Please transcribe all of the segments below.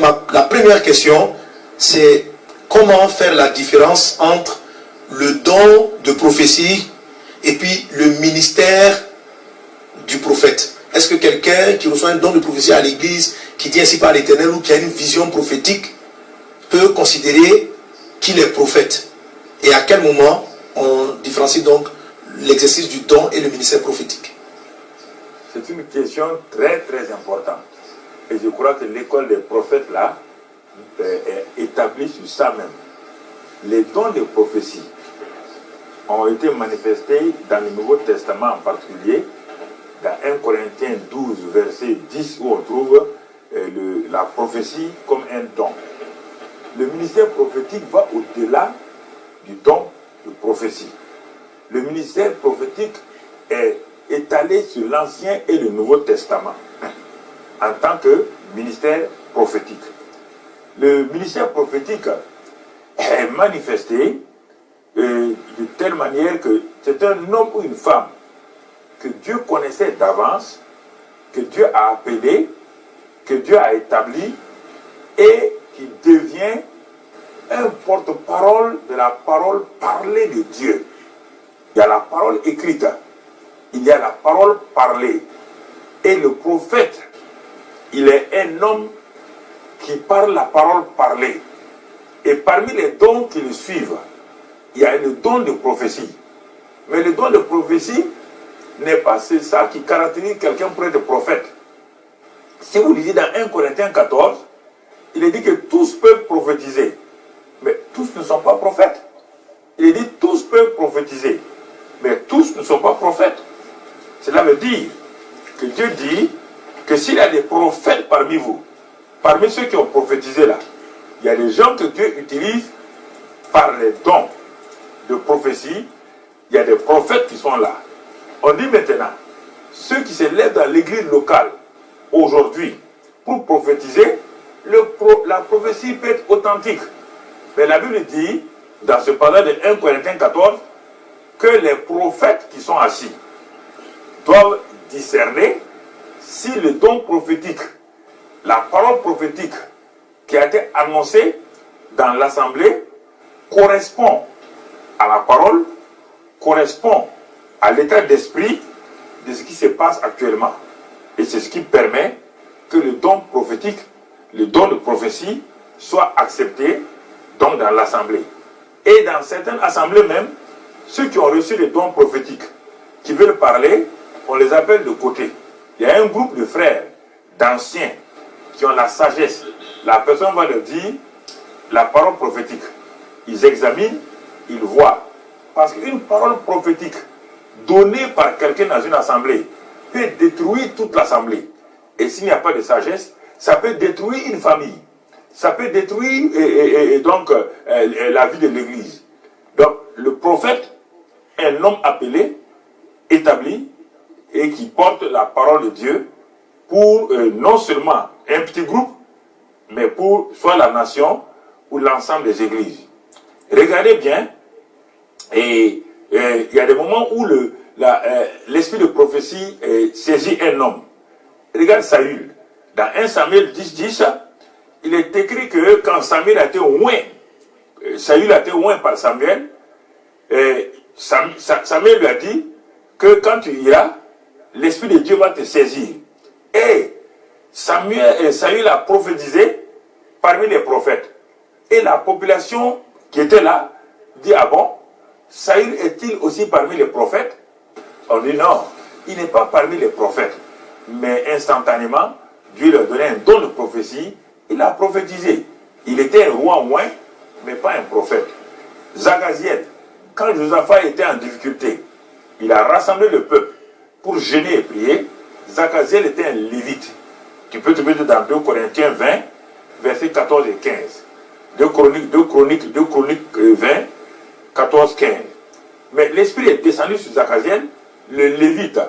Donc la première question, c'est comment faire la différence entre le don de prophétie et puis le ministère du prophète. Est-ce que quelqu'un qui reçoit un don de prophétie à l'église, qui dit ainsi par l'Éternel ou qui a une vision prophétique, peut considérer qu'il est prophète? Et à quel moment on différencie donc l'exercice du don et le ministère prophétique? C'est une question très très importante. Et je crois que l'école des prophètes là est établie sur ça même. Les dons de prophétie ont été manifestés dans le Nouveau Testament en particulier, dans 1 Corinthiens 12, verset 10, où on trouve la prophétie comme un don. Le ministère prophétique va au-delà du don de prophétie. Le ministère prophétique est étalé sur l'Ancien et le Nouveau Testament en tant que ministère prophétique. Le ministère prophétique est manifesté de telle manière que c'est un homme ou une femme que Dieu connaissait d'avance, que Dieu a appelé, que Dieu a établi et qui devient un porte-parole de la parole parlée de Dieu. Il y a la parole écrite, il y a la parole parlée. Et le prophète, il est un homme qui parle la parole parlée. Et parmi les dons qui le suivent, il y a le don de prophétie. Mais le don de prophétie n'est pas ça qui caractérise quelqu'un pour être prophète. Si vous lisez dans 1 Corinthiens 14, il est dit que tous peuvent prophétiser. Mais tous ne sont pas prophètes. Il est dit tous peuvent prophétiser. Mais tous ne sont pas prophètes. Cela veut dire que Dieu dit que s'il y a des prophètes parmi vous, parmi ceux qui ont prophétisé là, il y a des gens que Dieu utilise par les dons de prophétie. Il y a des prophètes qui sont là. On dit maintenant, ceux qui se lèvent dans l'église locale aujourd'hui pour prophétiser, la prophétie peut être authentique. Mais la Bible dit, dans ce passage de 1 Corinthiens 14, que les prophètes qui sont assis doivent discerner si le don prophétique, la parole prophétique qui a été annoncée dans l'assemblée correspond à la parole, correspond à l'état d'esprit de ce qui se passe actuellement. Et c'est ce qui permet que le don prophétique, le don de prophétie, soit accepté donc dans l'assemblée. Et dans certaines assemblées même, ceux qui ont reçu les dons prophétiques, qui veulent parler, on les appelle de côté. Il y a un groupe de frères, d'anciens, qui ont la sagesse. La personne va leur dire la parole prophétique. Ils examinent, ils voient. Parce qu'une parole prophétique donnée par quelqu'un dans une assemblée peut détruire toute l'assemblée. Et s'il n'y a pas de sagesse, ça peut détruire une famille. Ça peut détruire la vie de l'église. Donc le prophète est un homme appelé, établi, et qui porte la parole de Dieu pour non seulement un petit groupe, mais pour soit la nation ou l'ensemble des églises. Regardez bien, et il y a des moments où l'esprit de prophétie saisit un homme. Regarde Saül. Dans 1 Samuel 10, il est écrit que quand Samuel a été oint, Saül a été oint par Samuel, Samuel lui a dit que quand tu iras, l'Esprit de Dieu va te saisir. Et Saül a prophétisé parmi les prophètes. Et la population qui était là dit, ah bon, Saül est-il aussi parmi les prophètes? On dit non, il n'est pas parmi les prophètes. Mais instantanément, Dieu lui a donné un don de prophétie, il a prophétisé. Il était un roi oint, mais pas un prophète. Zachaziel, quand Josaphat était en difficulté, il a rassemblé le peuple pour jeûner et prier. Zachaziel était un lévite. Tu peux te mettre dans 2 Corinthiens 20, versets 14 et 15. 2 Chroniques 20, 14, 15. Mais l'Esprit est descendu sur Zachaziel, le lévite.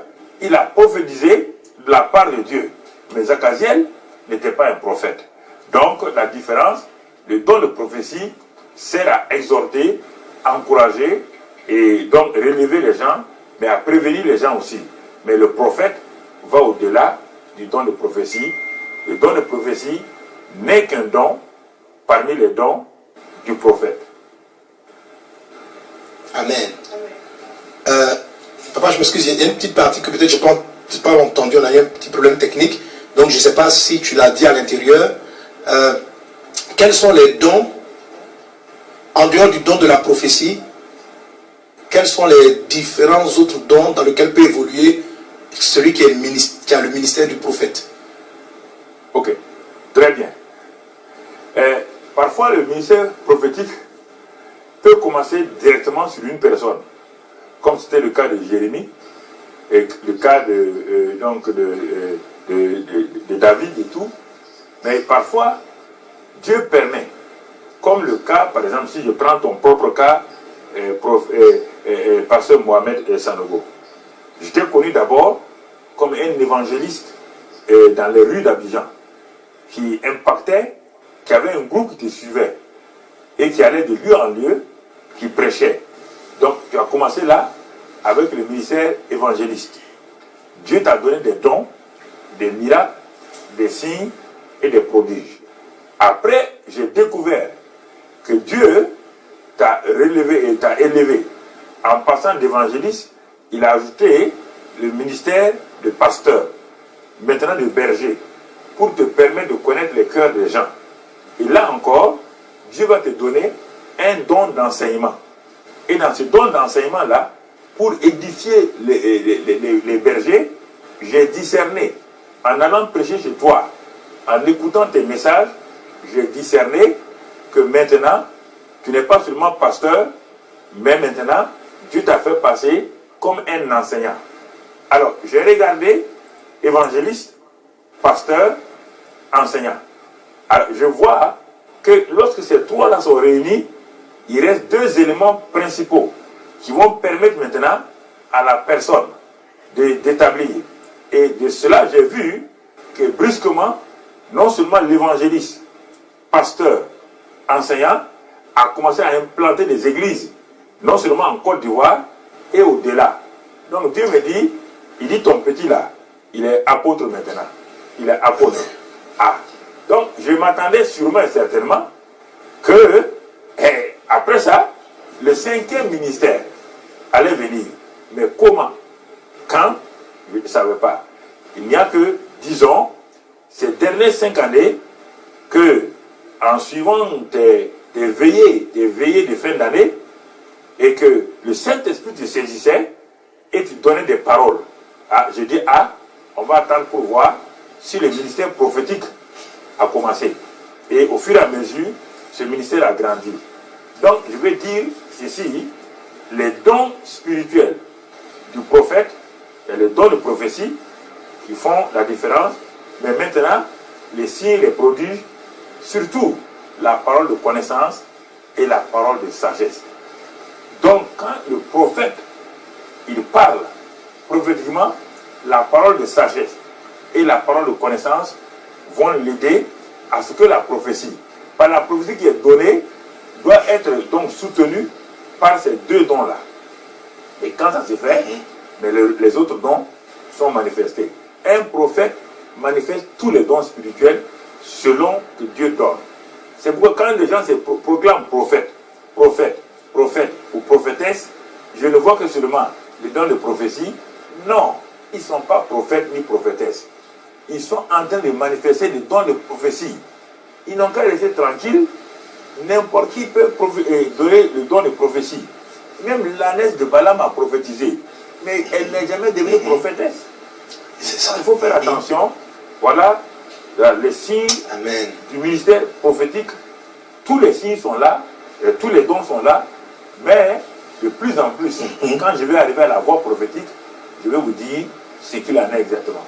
Il a prophétisé de la part de Dieu. Mais Zachaziel n'était pas un prophète. Donc la différence, le don de prophétie sert à exhorter, encourager et donc relever les gens, mais à prévenir les gens aussi. Mais le prophète va au-delà du don de prophétie. Le don de prophétie n'est qu'un don parmi les dons du prophète. Amen. Papa, je m'excuse, il y a une petite partie que peut-être je n'ai pas entendu, on a eu un petit problème technique, donc je ne sais pas si tu l'as dit à l'intérieur. Quels sont les dons, en dehors du don de la prophétie, quels sont les différents autres dons dans lesquels peut évoluer celui qui a le ministère du prophète? Ok, très bien. Parfois, le ministère prophétique peut commencer directement sur une personne, comme c'était le cas de Jérémie, et le cas de David et tout. Mais parfois, Dieu permet, comme le cas, par exemple, si je prends ton propre cas, pasteur Mohamed Sanogo. Je t'ai connu d'abord comme un évangéliste dans les rues d'Abidjan, qui impactait, qui avait un groupe qui te suivait, et qui allait de lieu en lieu, qui prêchait. Donc tu as commencé là, avec le ministère évangéliste. Dieu t'a donné des dons, des miracles, des signes et des prodiges. Après, j'ai découvert que Dieu t'a relevé et t'a élevé. En passant d'évangéliste, il a ajouté le ministère de pasteur, maintenant de berger, pour te permettre de connaître les cœurs des gens. Et là encore, Dieu va te donner un don d'enseignement. Et dans ce don d'enseignement-là, pour édifier les bergers, j'ai discerné, en allant prêcher chez toi, en écoutant tes messages, j'ai discerné que maintenant, tu n'es pas seulement pasteur, mais maintenant, Dieu t'a fait passer comme un enseignant. Alors, j'ai regardé évangéliste, pasteur, enseignant. Alors, je vois que lorsque ces trois-là sont réunis, il reste deux éléments principaux qui vont permettre maintenant à la personne d'établir. Et de cela, j'ai vu que brusquement, non seulement l'évangéliste, pasteur, enseignant, a commencé à implanter des églises, non seulement en Côte d'Ivoire et au-delà. Donc Dieu me dit, il dit ton petit là, il est apôtre maintenant. Il est apôtre. Ah. Donc je m'attendais sûrement et certainement que, après ça, le cinquième ministère allait venir. Mais comment? Quand? Je ne savais pas. Il n'y a que, disons, ces dernières 5 années que, en suivant des veillées de fin d'année, et que le Saint-Esprit te saisissait et te donnait des paroles. Ah, je dis, on va attendre pour voir si le ministère prophétique a commencé. Et au fur et à mesure, ce ministère a grandi. Donc, je vais dire ceci, les dons spirituels du prophète et les dons de prophétie qui font la différence, mais maintenant, les signes, les prodiges, surtout la parole de connaissance et la parole de sagesse. Donc, quand le prophète, il parle prophétiquement, la parole de sagesse et la parole de connaissance vont l'aider à ce que la prophétie, par la prophétie qui est donnée, doit être donc soutenue par ces deux dons-là. Et quand ça se fait, mais les autres dons sont manifestés. Un prophète manifeste tous les dons spirituels selon que Dieu donne. C'est pourquoi quand les gens se proclament prophète ou prophétesse, je ne vois que seulement les dons de prophétie. Non, ils ne sont pas prophètes ni prophétesses. Ils sont en train de manifester les dons de prophétie. Ils n'ont qu'à rester tranquilles. N'importe qui peut donner le don de prophétie. Même l'ânesse de Balaam a prophétisé. Mais elle n'est jamais devenue prophétesse. Il faut faire attention. Voilà les signes du ministère prophétique. Tous les signes sont là. Tous les dons sont là. Mais de plus en plus, quand je vais arriver à la voix prophétique, je vais vous dire ce qu'il en est exactement.